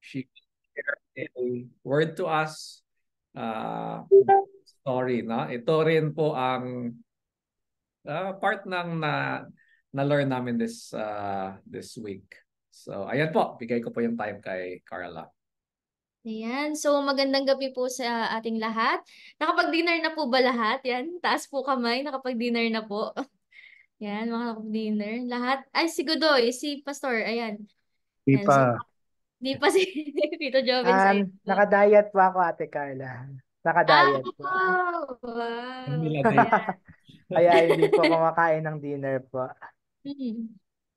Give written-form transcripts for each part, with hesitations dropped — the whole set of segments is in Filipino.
she shared a word to us. Uh, Story, no? Ito rin po ang part ng na-learn namin this week. So, ayan po, bigay ko po yung time kay Carla. Ayan. So, magandang gabi po sa ating lahat. Nakapag-dinner na po ba lahat? Yan. Taas po kamay. Nakapag-dinner na po. Yan, mga nakapag-dinner. Lahat. Ay, si Godoy, si Pastor. Ayan. Di Yan. So, pa. di pa si Tito Joven sa iyo. Nakadiet pa ako, Ate Carla. Nakadiet pa. Wow. Ayan. Kaya hindi po kumakain ng dinner po.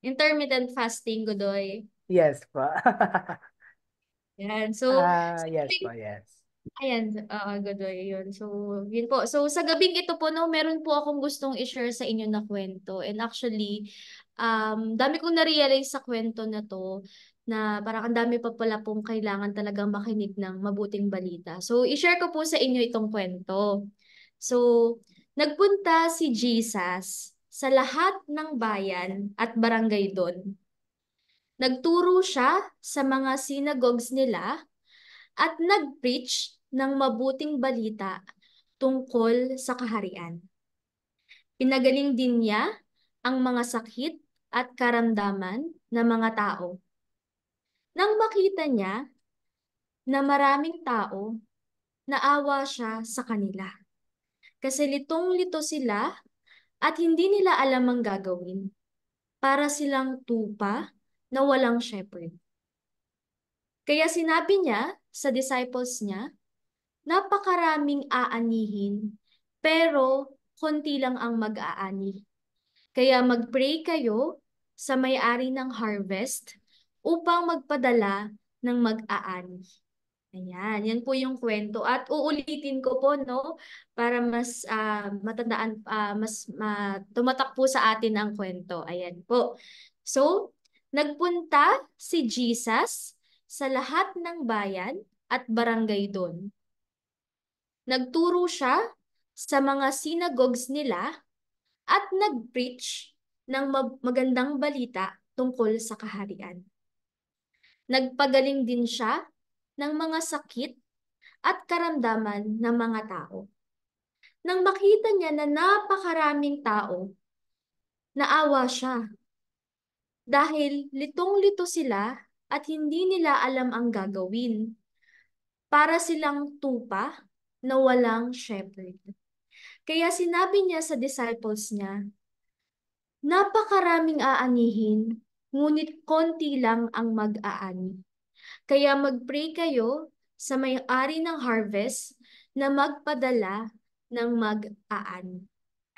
Intermittent fasting, Godoy. Yes po. Yan. So, yes po, yes. ayan, Godoy, yun. So, yun po. So, sa gabing ito po, no, meron po akong gustong i-share sa inyo na kwento. And actually, dami kong na-realize sa kwento na to na parang ang dami pa pala pong kailangan talagang makinig ng mabuting balita. So, i-share ko po sa inyo itong kwento. So, nagpunta si Jesus sa lahat ng bayan at barangay doon. Nagturo siya sa mga synagogues nila at nag-preach ng mabuting balita tungkol sa kaharian. Pinagaling din niya ang mga sakit at karamdaman ng mga tao. Nang makita niya na maraming tao, naawa siya sa kanila. Kasi litong-lito sila at hindi nila alam ang gagawin. Para silang tupa na walang shepherd. Kaya sinabi niya sa disciples niya, napakaraming aanihin, pero konti lang ang mag-aani. Kaya mag-pray kayo sa may-ari ng harvest upang magpadala ng mag-aani. Ayan, yan po yung kwento. At uulitin ko po, no, para mas matandaan, tumatak po sa atin ang kwento. Ayan po. So, nagpunta si Jesus sa lahat ng bayan at barangay doon. Nagturo siya sa mga synagogues nila at nag-preach ng magandang balita tungkol sa kaharian. Nagpagaling din siya ng mga sakit at karamdaman ng mga tao. Nang makita niya na napakaraming tao, naawa siya. Dahil litong-lito sila at hindi nila alam ang gagawin. Para silang tupa na walang shepherd. Kaya sinabi niya sa disciples niya, napakaraming aanihin, ngunit konti lang ang mag-aani. Kaya mag-pray kayo sa may-ari ng harvest na magpadala ng mag-aani.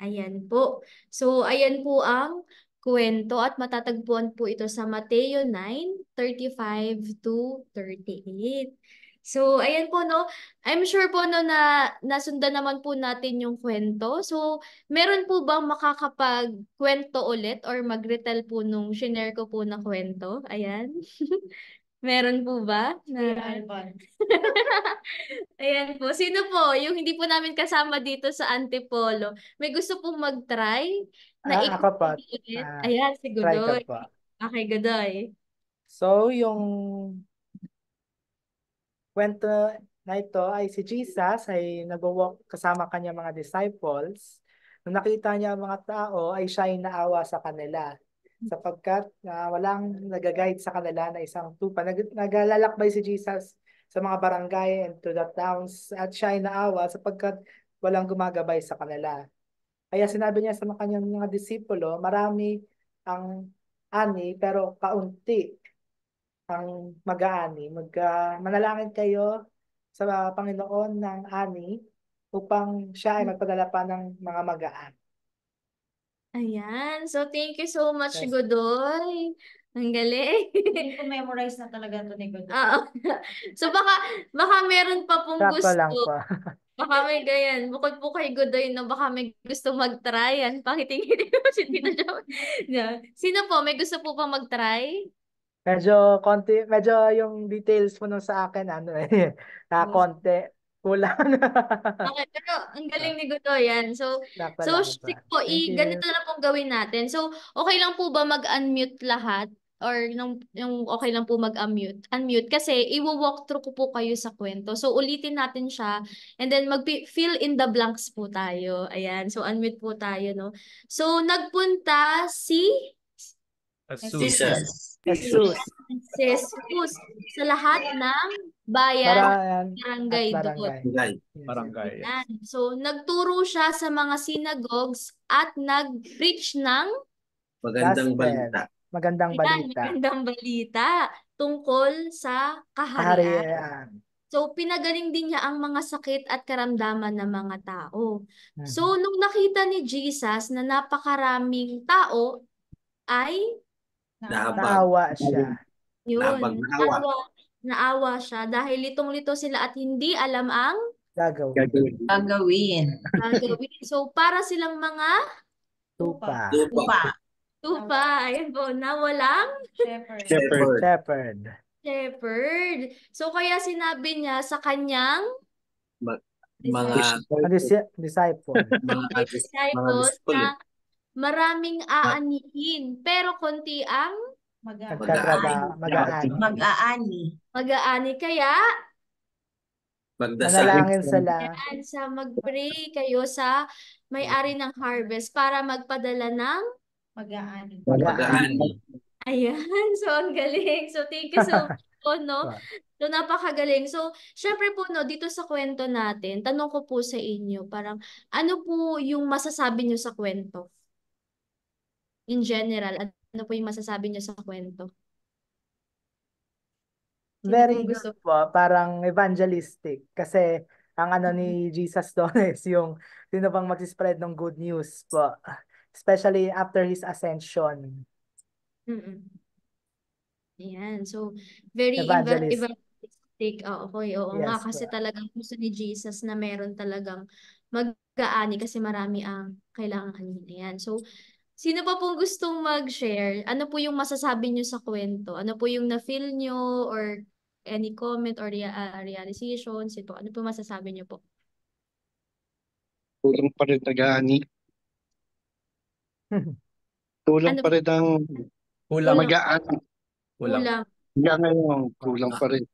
Ayan po. So, ayan po ang kwento at matatagpuan po ito sa Mateo 9:35 to 38. So, ayan po, no. I'm sure po, no, na nasundan naman po natin yung kwento. So, meron po bang makakapag-kwento ulit or mag-retell po nung shinare ko po na kwento? Ayan. Meron po ba? Ayan po. Sino po? Yung hindi po namin kasama dito sa Antipolo. May gusto pong mag-try na Ako po. ulit? Ayan, si Try ko Godoy. po. Okay, Godoy. So, yung kwento na ito ay si Jesus ay nag-walk kasama kanya mga disciples. Nung nakita niya ang mga tao ay siya ay naawa sa kanila sapagkat walang nag-guide sa kanila na isang tupa. Naglalakbay si Jesus sa mga barangay and to the towns at siya ay naawa sapagkat walang gumagabay sa kanila. Kaya sinabi niya sa kanyang mga disipulo, marami ang ani pero kaunti ang mag-aani. Manalangin kayo sa Panginoon ng ani upang siya ay magpadala pa ng mga mag-aani. Ayan. So, thank you so much, Yes. Godoy. Ang galing. Hindi ko memorize na talaga ito ni Godoy. Oo. So, baka meron pa pong Sakto gusto. lang po. Baka may ganyan. Bukod po kay Godoy na baka may gusto mag-try. Yan, pakitingin mo si Tito Jo. Yeah. Sino po? May gusto po pa mag-try? Medyo yung details mo nung sa akin, konti, kulang. Okay, pero ang galing ni Godoy yan. So, Sakto lang po. sige po, Thank you. ganito na pong gawin natin. So, okay lang po ba mag-unmute lahat or yung okay lang po unmute kasi i-walk through ko po kayo sa kwento. So ulitin natin siya and then fill in the blanks po tayo. Ayan, so unmute po tayo, no. So nagpunta si Jesus. Jesus. Jesus sa lahat ng bayan Bayan at barangay doon. barangay. Barangay. Yes. Ayan. So nagturo siya sa mga synagogues at nag-preach ng Magandang Gospel. balita. Magandang balita. magandang balita tungkol sa kaharian. Kaharian. So, pinagaling din niya ang mga sakit at karamdaman ng mga tao. Mhm. So, nung nakita ni Jesus na napakaraming tao, ay, Nahabag. Naawa siya. yun, Naawa. naawa siya dahil litong-lito sila at hindi alam ang Gagawin. Gagawin. gagawin. So, para silang mga Tupa. tupa, ayan po, na walang Shepherd. Shepherd. shepherd. So, kaya sinabi niya sa kanyang Mga Disciple. disciples na maraming aanihin, pero konti ang Mag-aani. mag-aani. Kaya, magdasal. Manalangin sila. yan, sa mag-pray kayo sa may-ari ng harvest para magpadala ng Mag-aani. ayan. So, ang galing. So, thank you so much po, no? So, napakagaling. So, syempre po, no, dito sa kwento natin, tanong ko po sa inyo, parang, ano po yung masasabi nyo sa kwento? In general, ano po yung masasabi nyo sa kwento? Sino Very pong good gusto? po. Parang evangelistic. Kasi ang ano ni Jesus doon is yung sino bang mag-spread ng good news po. Especially after his ascension. Mm-mm. Ayan. So, very Evangelist. evangelistic. Okay, oo nga. Yes Kasi po. talagang gusto ni Jesus na meron talagang mag-aani kasi marami ang kailangan kanina. Ayan. So, sino pa pong gustong mag-share? Ano po yung masasabi nyo sa kwento? Ano po yung na-feel nyo or any comment or realizations? Ito, ano po masasabi nyo po? Kulang pa rin nag-aani. Kulang Ano pa rin ang Kulang. mag-aani. Kulang. Hanggang ngayon, kulang pa rin.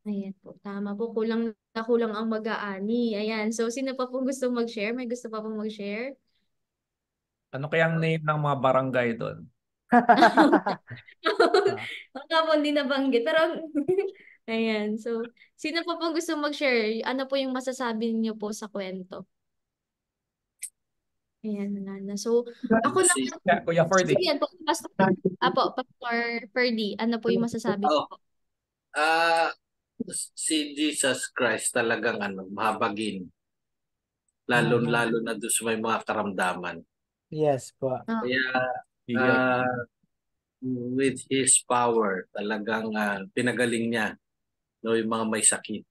Ayan po, tama po. Kulang ang mag-aani. Ayan. So, sino pa pong gusto mag-share? May gusto pa pong mag-share? Ano kayang name ng mga barangay doon? Baka po hindi nabanggit. Pero, ayan. So, sino pa pong gusto mag-share? Ano po yung masasabi niyo po sa kwento? Ayan, wala na. So, ako na. Yeah, Kuya Ferdy. Sige, yan po. Pastor Ferdy, ano po yung masasabi niyo po? Si Jesus Christ talagang mahabagin. Lalo na doon sa may mga karamdaman. Yes po. Kaya with his power, talagang pinagaling niya yung mga may sakit.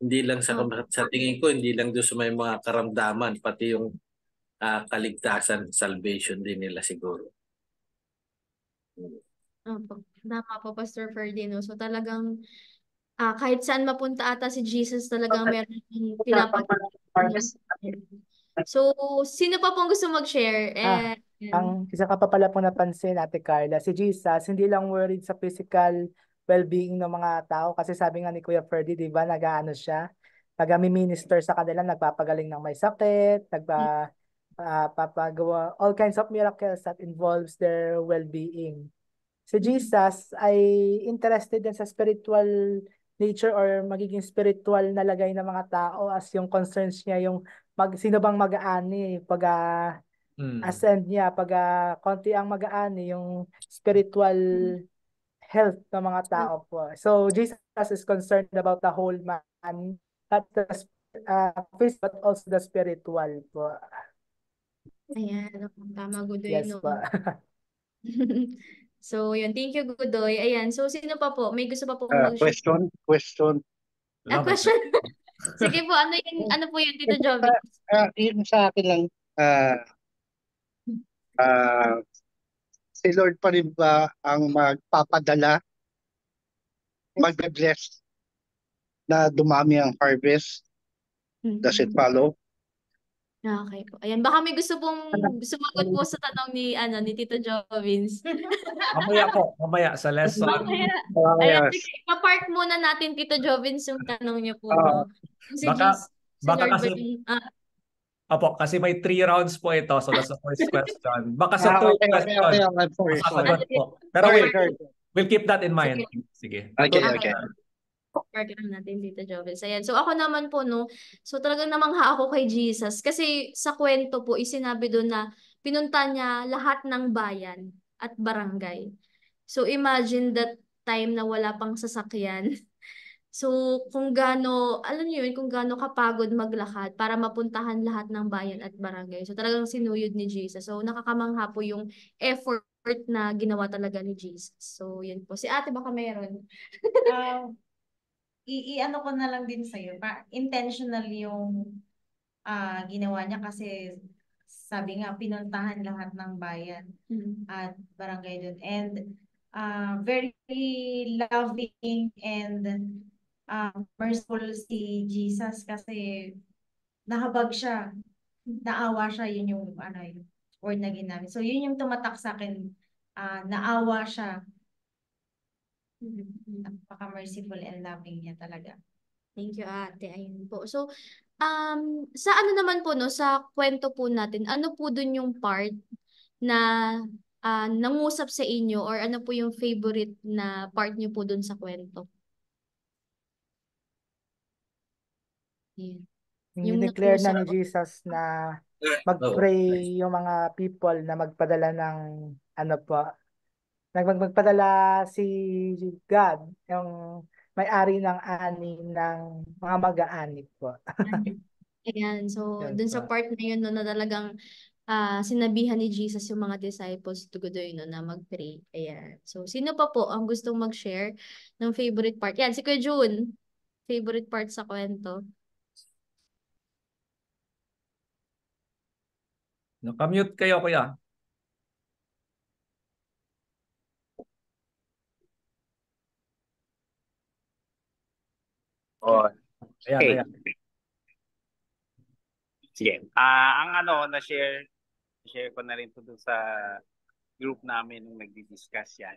Hindi lang sa tingin ko, hindi lang doon sa may mga karamdaman, pati yung kaligtasan, salvation din nila siguro. Opo. Tama po, Pastor Ferdinand. So talagang kahit saan mapunta ata si Jesus, talagang meron yung pinapagawa. So, sino pa pong gusto mag-share? Ang isa ka pa pala pong napansin, Ate Carla, si Jesus, hindi lang worried sa physical well-being ng mga tao. Kasi sabi nga ni Kuya Ferdy, di ba, nag-aano siya, nag-minister sa kanila, nagpapagaling ng may sakit, papagawa all kinds of miracles that involves their well-being. Si Jesus ay interested din sa spiritual nature or magiging spiritual na lagay ng mga tao as yung concerns niya yung sino bang mag-aani pag ascend niya, pag konti ang mag-aani yung spiritual health ng mga tao po. So Jesus is concerned about the whole man, not the physical but also the spiritual po. Ayan, tama, Gudoy. Yes no? po. So, yun. Thank you, Gudoy. Ayan. So, sino pa po? May gusto pa po Question. question. Sige po, ano po yun, Tito Jovi? Yun sa akin lang, si Lord pa rin ba ang magpapadala, mag-bless na dumami ang harvest? Does it follow? Okay po. Ayan, baka may gusto pong sumagot po sa tanong ni Tito Jovins. Mamaya sa lesson. Mamaya. Ah, Ayan, yes. sige, pa-park muna natin, Tito Jovins, yung tanong niyo po, Ah, no? Si Baka, Si baka Lord ba kasi, yung, kasi may 3 rounds po ito. So that's the first question. Baka sa third okay, okay, question, okay, okay, sorry, sorry. masasagot po. Pero Sorry, sorry. we'll keep that in mind. Sige. Sige. Okay, Tutuloy okay. na. park lang natin, Tito Jovins. Ayan. So ako naman po, no, so talagang namangha ako kay Jesus. Kasi sa kwento po, isinabi doon na pinunta niya lahat ng bayan at barangay. So imagine that time na wala pang sasakyan. So, kung gaano, alam niyo yun, kung gaano kapagod maglakad para mapuntahan lahat ng bayan at barangay. So, talagang sinuyod ni Jesus. So, nakakamangha po yung effort na ginawa talaga ni Jesus. So, yun po. Si ate baka meron. Ah, i-ano ko na lang din sa'yo. Intentional yung ginawa niya kasi sabi nga, pinuntahan lahat ng bayan at barangay doon. And very loving and merciful si Jesus kasi nahabag siya, naawa siya, yun yung yung word na ginamit. So yun yung tumatak sa akin, naawa siya, napaka-merciful and loving niya talaga. Thank you, ate. Ayun po. So, sa ano naman po, no, sa kwento po natin, ano po dun yung part na nangusap sa inyo or ano po yung favorite na part niyo po dun sa kwento? Yan. Yung Declare na nangusap ni po. Jesus na Oo. mag-pray yung mga people na magpadala ng po, magpadala si God, yung may-ari ng ani ng mga mag-aani po. Ayan. So, Yun dun po. sa part na yun, no, na talagang sinabihan ni Jesus yung mga disciples tugudoy, no, na mag-pray. Ayan. So, sino pa po ang gustong mag-share ng favorite part? Yan, si Kuya Jun. Favorite part sa kwento. Nakamute kayo, kuya. Oh, Ayan, okay. ayan. Sige. Ang na-share ko na rin to dun sa group namin nung nagdi-discuss yan.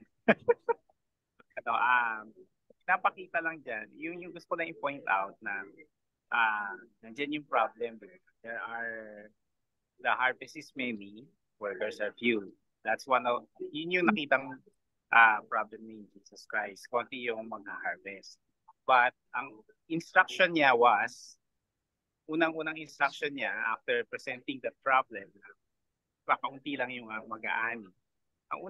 Napakita lang dyan, yung gusto ko lang i-point out na nandyan yung problem. The harvest is many, workers are few. That's yun yung nakitang problem ni Jesus Christ. Konti yung mag-harvest. But ang instruction niya was, unang-unang instruction niya after presenting the problem, pakaunti lang yung mag-aani. Ang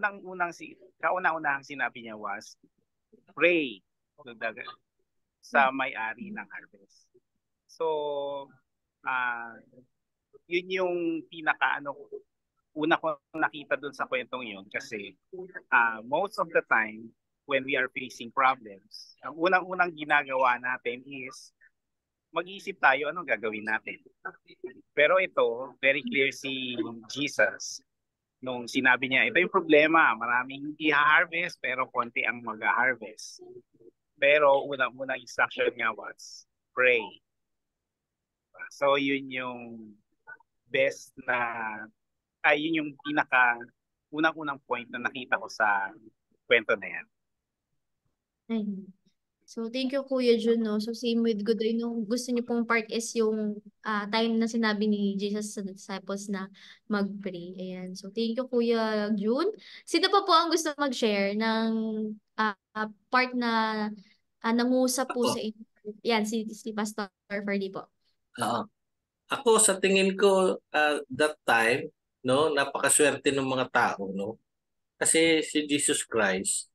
kauna-unahang sinabi niya was, pray sa may-ari ng harvest. So, yun yung una ko nakita dun sa kwentong yun kasi most of the time when we are facing problems, ang unang-unang ginagawa natin is mag-iisip tayo anong gagawin natin. Pero ito, very clear si Jesus nung sinabi niya, ito yung problema, maraming i-harvest pero konti ang mag-harvest. Pero unang-unang instruction nga was, pray. So yun yung best yun yung unang-unang point na nakita ko sa kwento na yan. Ayun. So, thank you, Kuya Jun, no? So, same with Godoy, no? Gusto niyo pong part is yung time na sinabi ni Jesus sa disciples na mag-pray. Ayan. So, thank you, Kuya Jun. Sino pa po ang gusto mag-share ng part na nangusap po Ako. sa inyo? Yan, si Pastor Ferdy po. Oo. Ako sa tingin ko that time, no, napakaswerte ng mga tao, no. Kasi si Jesus Christ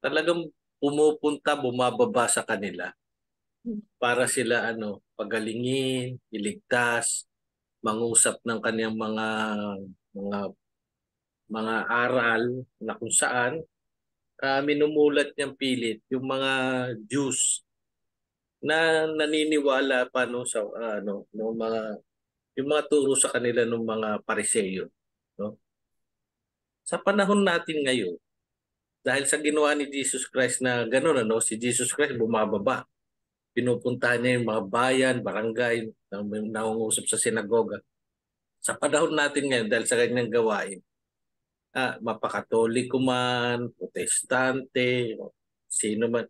talagang pumupunta, bumababa sa kanila para sila pagalingin, iligtas, mangusap ng kaniyang mga mga aral na kung saan minumulat niyang pilit yung mga Jews na naniniwala pa sa no mga yung mga turo sa kanila ng mga Pariseo, no? Sa panahon natin ngayon, dahil sa ginawa ni Jesus Christ na gano'n, si Jesus Christ bumababa. pinupuntahan niya yung mga bayan, barangay, nangungusap sa sinagoga. Sa panahon natin ngayon, dahil sa kanyang gawain, mapakatoliko man, protestante, sino man,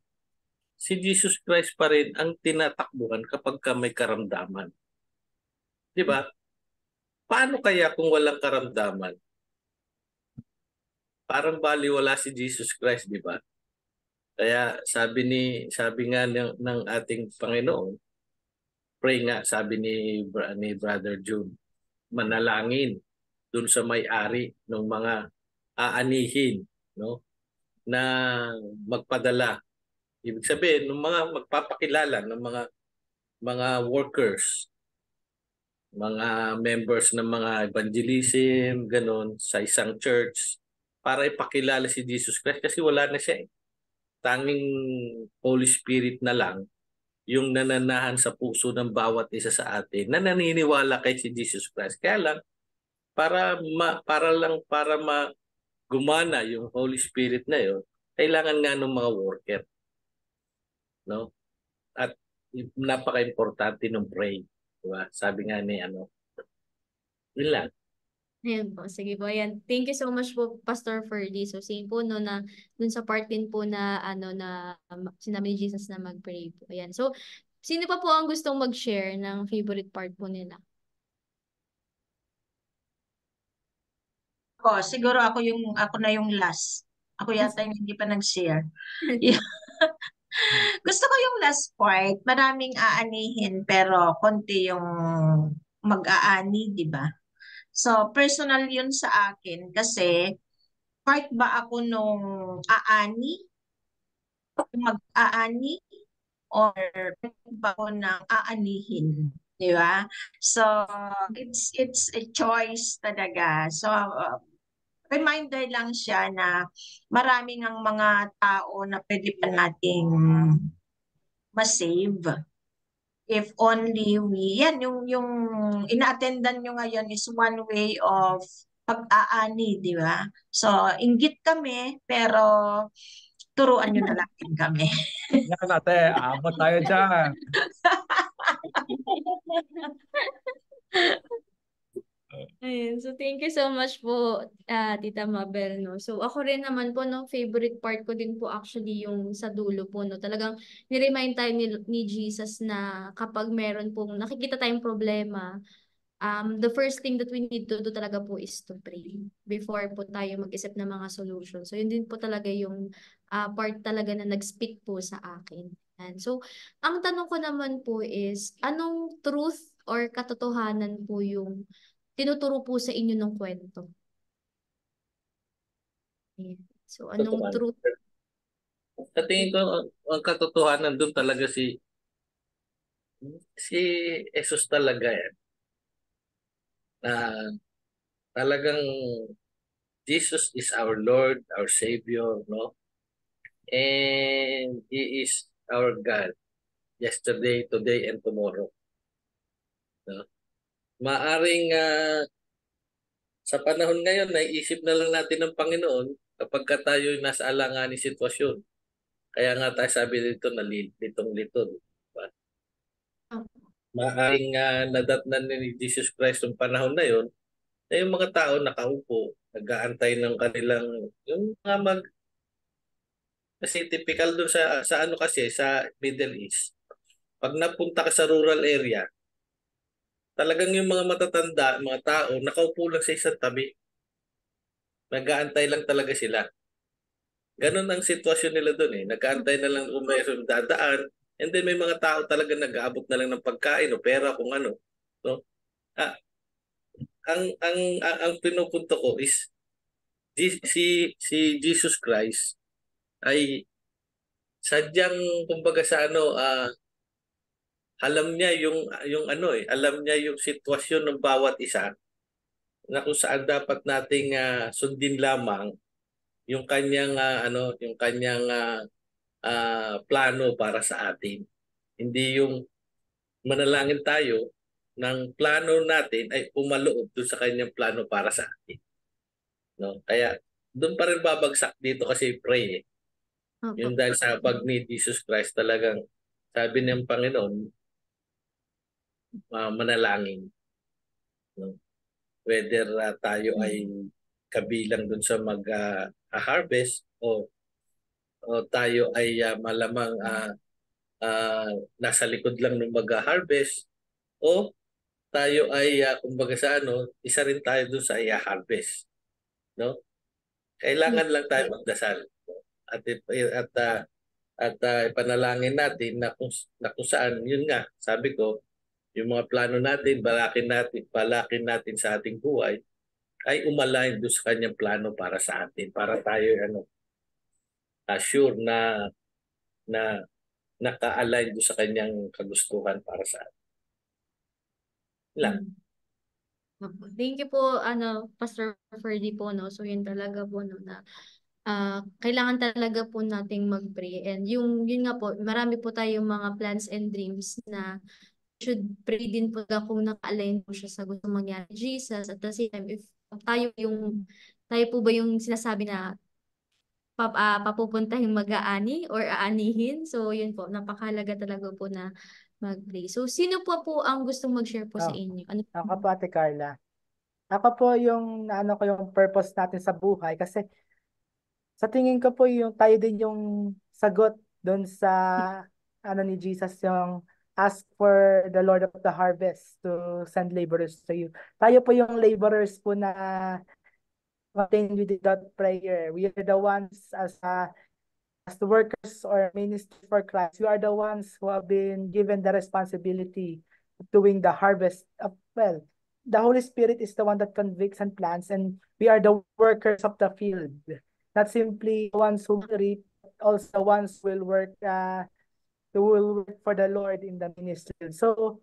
si Jesus Christ pa rin ang tinatakbuhan kapag ka may karamdaman. Di ba? Paano kaya kung walang karamdaman? Parang baliwala si Jesus Christ, di ba? Kaya sabi nga ng ating Panginoon, pray nga, sabi ni Brother June, manalangin dun sa may-ari ng mga aanihin, no? Na magpadala. Ibig sabihin, ng mga magpapakilala ng mga workers, mga members ng mga evangelism, ganun, sa isang church, para ipakilala si Jesus Christ kasi wala na siya eh. Tanging Holy Spirit na lang yung nananahan sa puso ng bawat isa sa atin na naniniwala kay si Jesus Christ. Kaya lang, para gumana yung Holy Spirit na yun, kailangan nga ng mga worker. No? At napaka-importante ng pray. Diba? Sabi nga ni yun lang. Ayan po, sige po. Ayan. Thank you so much po, Pastor Ferdy. So, same po, no, na dun sa part din po na, sinabi ni Jesus na mag-pray po. Ayan. So, sino pa po ang gustong mag-share ng favorite part po nila? Siguro ako na yung last. Ako yata yung hindi pa nag-share. Gusto ko yung last part. Maraming aanihin pero konti yung mag-aani, di ba? So, personal yun sa akin kasi part ba ako nung aani, mag-aani, or part ba ako ng aanihin? Di ba? So, it's a choice talaga. So, reminder lang siya na maraming ang mga tao na pwede pa nating ma-save. If only yan yung ina-attendan nyo ngayon is one way of pag-aani, di ba? So, inggit kami, pero turuan nyo na lang din kami. Yan ate, abot tayo dyan. Ayun. So, thank you so much po, Tita Mabel, no? So, ako rin naman po, no, favorite part ko din po actually yung sa dulo po, no? Talagang ni-remind tayo ni Jesus na kapag meron pong nakikita tayong problema, the first thing that we need to do talaga po is to pray before po tayo mag-isip ng mga solution. So, yun din po talaga yung part talaga na nag-speak po sa akin. And so, ang tanong ko naman po is, anong truth or katotohanan po yung tinuturo po sa inyo ng kwento? Ayan. So, anong truth? Sa tingin ko, ang katotohanan doon talaga si Jesus talaga yan. Talagang Jesus is our Lord, our Savior, no? And He is our God yesterday, today, and tomorrow. No? Maaring sa panahon ngayon, naiisip na lang natin ng Panginoon kapag tayo nasa alanganing sitwasyon. Kaya nga tayo sabi dito na litong-lito. Diba? Maaring nadatnan ni Jesus Christ ng panahon na yon, na yung mga tao nakaupo, nag-aantay ng kanilang, yung mga kasi typical doon sa kasi sa Middle East. Pag napunta ka sa rural area, talagang yung mga matatanda, mga tao, nakaupo lang sa isang tabi. Nag-aantay lang talaga sila. Ganon ang sitwasyon nila doon eh. Nag-aantay na lang kung mayroong dadaan. And then may mga tao talaga nag-aabot na lang ng pagkain o pera kung ano. No? Ang pinupunto ko is si Jesus Christ ay sadyang kumbaga sa alam niya yung alam niya yung sitwasyon ng bawat isa na kung saan dapat nating sundin lamang yung kanyang plano para sa atin. Hindi yung manalangin tayo ng plano natin ay pumaloob doon sa kanyang plano para sa atin. No? Kaya doon pa rin babagsak dito kasi pray eh. Opo. Yung dahil sa pag ni Jesus Christ talagang sabi ng Panginoon, manalangin. No? Whether tayo ay kabilang dun sa mag-harvest o tayo ay malamang nasa likod lang ng mag-harvest o tayo ay kumbaga sa isa rin tayo dun sa i-harvest. No? Kailangan lang tayo magdasal. At ipanalangin natin na kung saan, yun nga, sabi ko, yung mga plano natin, balakin natin sa ating buhay, ay umalign doon sa kanyang plano para sa atin. Para tayo sure na naka-align doon sa kanyang kagustuhan para sa atin. Lang. Thank you po, Pastor Ferdy po, no? So, yun talaga po, no, na kailangan talaga po nating mag-pray. And yun nga po, marami po tayong mga plans and dreams na should pray din po kung naka-align po siya sa gusto mangyari Jesus. At the same time, if tayo po ba yung sinasabi na papupuntahin mag-aani or aanihin? So, yun po, napakahalaga talaga po na mag-pray. So, sino po ang gustong mag-share po sa inyo? Ako po, Ate Carla. Ako po yung ko yung purpose natin sa buhay kasi sa tingin ko po yung tayo din yung sagot doon sa ni Jesus, yung ask for the Lord of the harvest to send laborers to you. Tayo po yung laborers po na continue with that prayer. We are the ones as the workers or ministers for Christ. We are the ones who have been given the responsibility of doing the harvest of the Holy Spirit is the one that convicts and plants, and we are the workers of the field. Not simply the ones who reap, but also the ones who will work for the Lord in the ministry. So,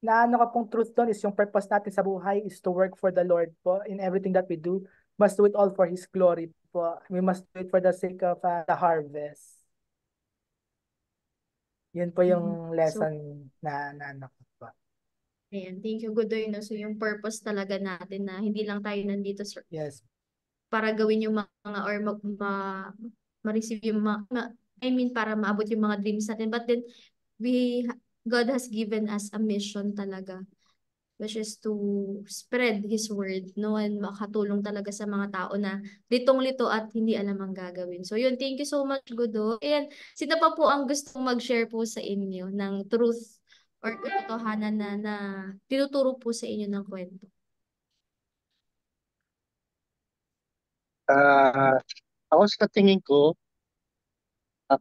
ka pong truth doon is yung purpose natin sa buhay is to work for the Lord po in everything that we do. Must do it all for His glory po. We must do it for the sake of the harvest. Yun po yung lesson na ko po. Ayan, thank you, Godoy. No? So, yung purpose talaga natin na hindi lang tayo nandito, sir, yes, para gawin yung mga or ma-receive yung para maabot yung mga dreams natin. But then, God has given us a mission talaga, which is to spread His word, no? And makatulong talaga sa mga tao na litong-lito at hindi alam ang gagawin. So yun, thank you so much, Godo. And sino pa po ang gusto mag-share po sa inyo ng truth or katotohanan na tinuturo po sa inyo ng kwento? Ako sa tingin ko,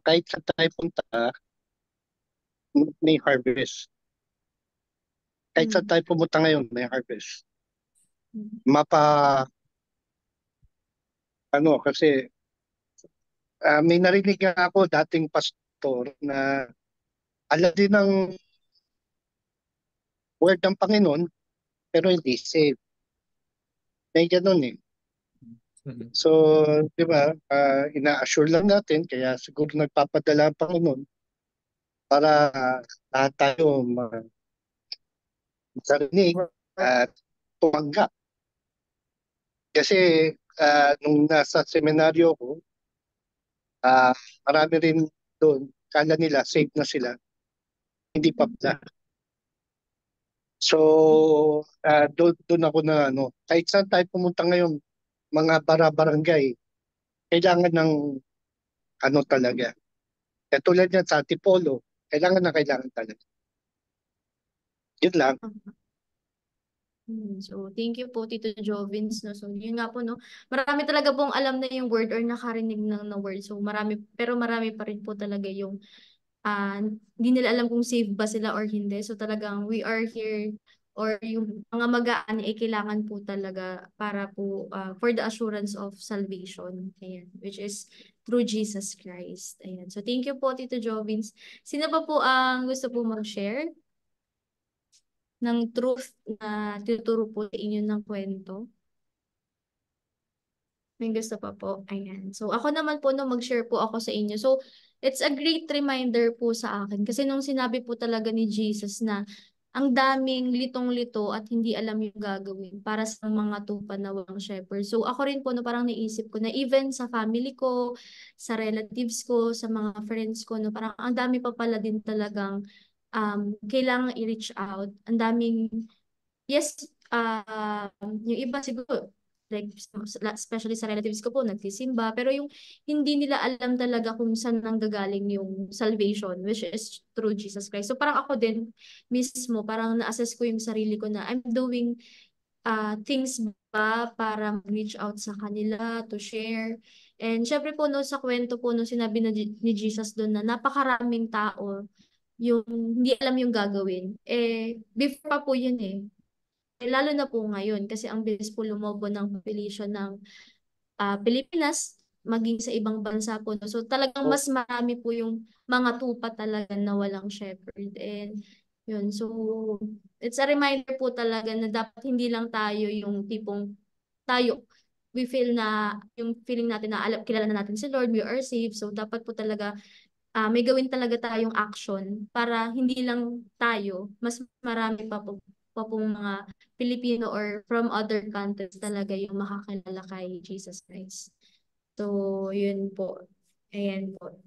kahit sa tayo punta, may harvest. Kahit sa tayo pumunta ngayon, may harvest. Kasi may narinig ako dating pastor na alam din ng word ng Panginoon, pero hindi saved. May ganun eh. So, di ba, ina-assure lang natin, kaya siguro nagpapadala ang Panginoon para lahat tayo masarinig at tumanggap. Kasi nung nasa seminaryo ko, marami rin doon, kala nila safe na sila, hindi pa pala. So, doon ako na kahit saan tayo pumunta ngayon, mga barangay, kailangan ng talaga. Kaya tulad yan sa Antipolo, kailangan talaga. Yun lang. So, thank you po, Tito Jovins. No? So, yun nga po, no? Marami talaga pong alam na yung word or nakarinig ng word. So, marami pa rin po talaga yung hindi nila alam kung safe ba sila or hindi. So, talagang we are here or yung mga mag-aani ay kailangan po talaga para po for the assurance of salvation. Ayan, which is through Jesus Christ. Ayan. So, thank you po, Tito Jovins. Sino pa po ang gusto po mag-share ng truth na tinuturo po sa inyo ng kwento? May gusto pa po. Ayan. So, ako naman po, mag-share po ako sa inyo. So, it's a great reminder po sa akin. Kasi nung sinabi po talaga ni Jesus na ang daming litong-lito at hindi alam yung gagawin para sa mga tupa na walang shepherd. So ako rin po, no, parang naisip ko na even sa family ko, sa relatives ko, sa mga friends ko, no, parang ang dami pa pala din talagang kailangan i-reach out. Ang daming, yes, yung iba siguro, like, especially sa relatives ko po, nagsisimba, pero yung hindi nila alam talaga kung saan nanggagaling yung salvation, which is through Jesus Christ. So parang ako din mismo, parang na-assess ko yung sarili ko na I'm doing things ba para reach out sa kanila, to share. And syempre po, no, sa kwento po, no, sinabi ni Jesus doon na napakaraming tao yung hindi alam yung gagawin. Before pa po yun lalo na po ngayon kasi ang bilis po lumobo ng population ng Pilipinas, maging sa ibang bansa po. No? So talagang mas marami po yung mga tupa talaga na walang shepherd. And yun, so it's a reminder po talaga na dapat hindi lang tayo yung tipong tayo, we feel na yung feeling natin na kilala na natin si Lord, we are saved. So dapat po talaga may gawin talaga tayong action para hindi lang tayo, mas marami pa pong mga Pilipino or from other countries talaga yung makakilala kay Jesus Christ. So, yun po. Ayan po.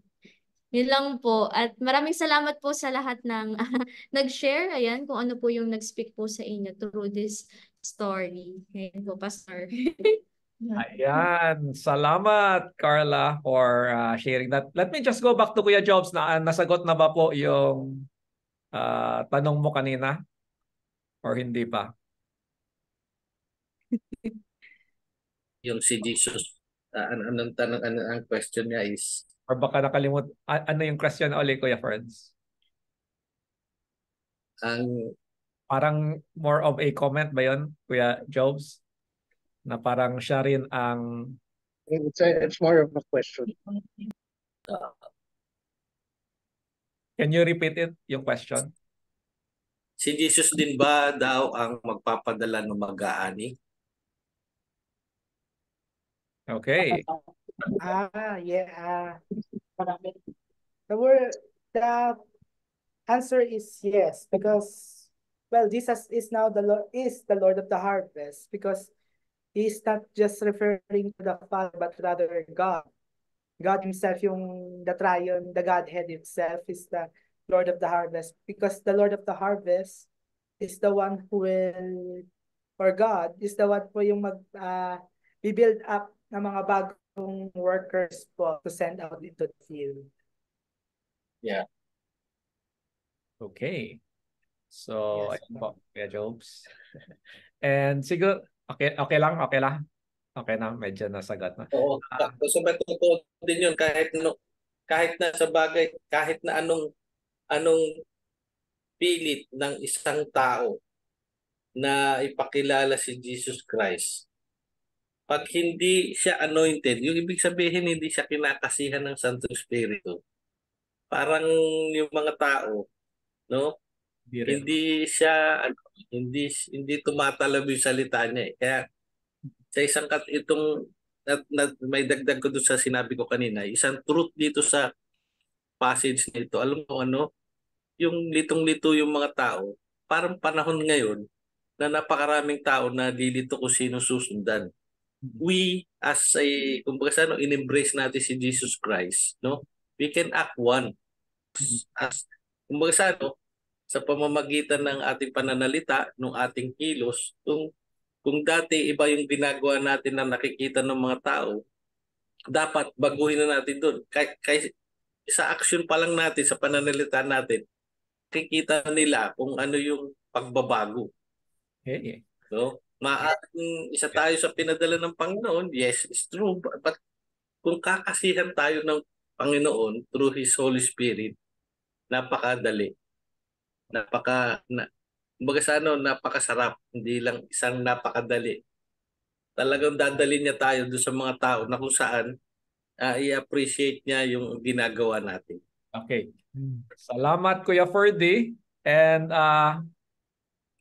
Yun lang po. At maraming salamat po sa lahat ng nag-share. Ayan, kung ano po yung nag-speak po sa inyo through this story. Ayan po, Pastor. Ayan. Salamat, Carla, for sharing that. Let me just go back to Kuya Jobs. Nasagot na ba po yung tanong mo kanina? Or hindi pa? Yung si Jesus, anong tanong, ang question niya is? Or baka nakalimut, ano yung question ulit, Kuya Ferds? Parang more of a comment ba yun, Kuya Jobs? Na parang siya rin ang... It's more of a question. Can you repeat it, yung question? Si Jesus din ba daw ang magpapadala ng mag-aani? Okay. Yeah. The answer is yes, because Jesus is now the Lord of the harvest, because he is not just referring to the Father, but rather God. God himself, the Triune, the Godhead himself is the Lord of the harvest, because the Lord of the harvest is the one who will, or God is the one po yung build up ng mga bagong workers po to send out into the field. Yeah. Okay. So, Yes, ayun po, Kuya Jobs. And siguro, okay lang? Okay na, medyo nasagot na. Oo. So, totoo din yun kahit na sa bagay, kahit na anong pilit ng isang tao na ipakilala si Jesus Christ. Pag hindi siya anointed, yung ibig sabihin hindi siya kinakasihan ng Santo Espiritu. Parang yung mga tao, no? Hindi siya hindi tumatalab yung salita niya. Kaya sa isang may dagdag ko doon sa sinabi ko kanina, isang truth dito sa passage nito. Alam mo ano, yung litong-lito yung mga tao, parang panahon ngayon na napakaraming tao na lilito kung sino susundan. We as kumbaga in-embrace natin si Jesus Christ, no? We can act one as kumbaga sa pamamagitan ng ating pananalita, ng ating kilos. Kung dati iba yung ginagawa natin na nakikita ng mga tao, dapat baguhin na natin doon. Kay sa action pa lang natin, sa pananalita natin, kikita nila kung ano yung pagbabago. Okay. So, maaaring isa tayo sa pinadala ng Panginoon, yes, it's true. But kung kakasihan tayo ng Panginoon through His Holy Spirit, napakadali. Napakasarap. Hindi lang isang napakadali. Talagang dadali niya tayo doon sa mga tao na kung saan i-appreciate niya yung ginagawa natin. Okay. Salamat, Kuya Ferdy. And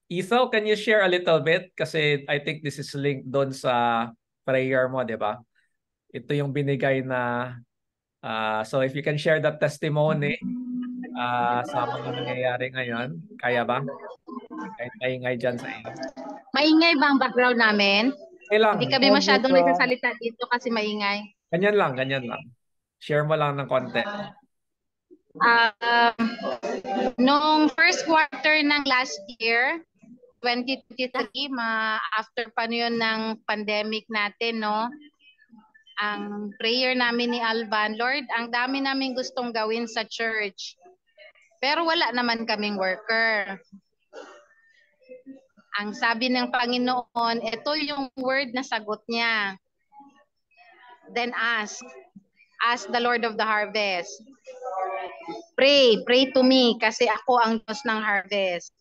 Ethel, can you share a little bit? Kasi I think this is linked doon sa prayer mo, di ba? Ito yung binigay na so if you can share that testimony sa mga nangyayari ngayon, kaya ba? Maingay dyan sa iyo. Maingay ba ang background namin? Okay lang. Hindi kami masyadong nagsasalita dito kasi maingay. Ganyan lang, ganyan lang. Share mo lang ng konti. Nung first quarter ng last year, 2023, after pa yun ng pandemic natin, no? Ang prayer namin ni Alban, Lord, ang dami namin gustong gawin sa church. Pero wala naman kaming worker. Ang sabi ng Panginoon, ito yung word na sagot niya. Then ask the Lord of the harvest. Pray to me kasi ako ang Diyos ng harvest.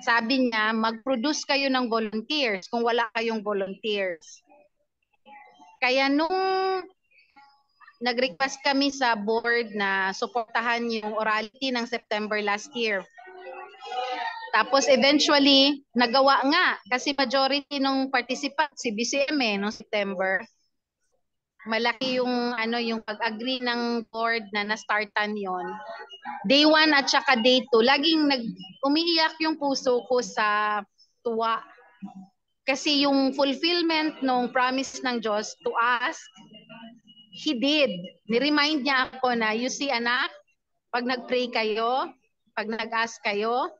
Sabi niya, mag-produce kayo ng volunteers kung wala kayong volunteers. Kaya nung nag-request kami sa board na suportahan yung orality ng September last year. Tapos eventually, nagawa nga kasi majority ng participant si BCM noong September. Malaki yung yung pag-agree ng board na na-startan yon. Day 1 at saka day 2, laging umiiyak yung puso ko sa tuwa. Kasi yung fulfillment ng promise ng Diyos to us, He did. Ni-remind niya ako na, you see anak, pag nag-pray kayo, pag nag-ask kayo,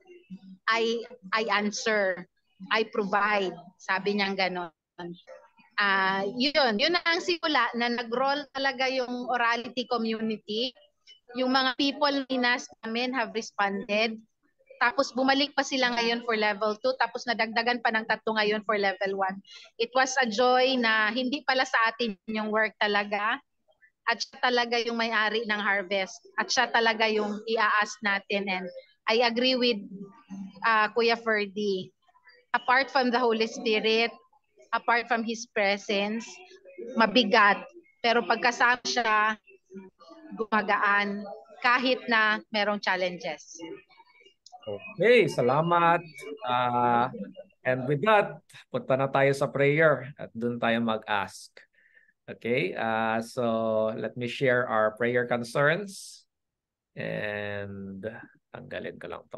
I answer, I provide. Sabi niya gano'n. Yun ang simula na nag-roll talaga yung orality community. Yung mga people namin have responded. Tapos bumalik pa sila ngayon for level 2. Tapos nadagdagan pa ng 3 ngayon for level 1. It was a joy na hindi pala sa atin yung work talaga. At siya talaga yung may-ari ng harvest. At siya talaga yung i-ask natin. And I agree with Kuya Ferdy. Apart from the Holy Spirit, apart from His presence, mabigat. Pero pagkasama siya, gumagaan kahit na merong challenges. Okay, salamat. And with that, punta na tayo sa prayer at doon tayo mag-ask. Okay, so let me share our prayer concerns. And tanggalin ko lang to.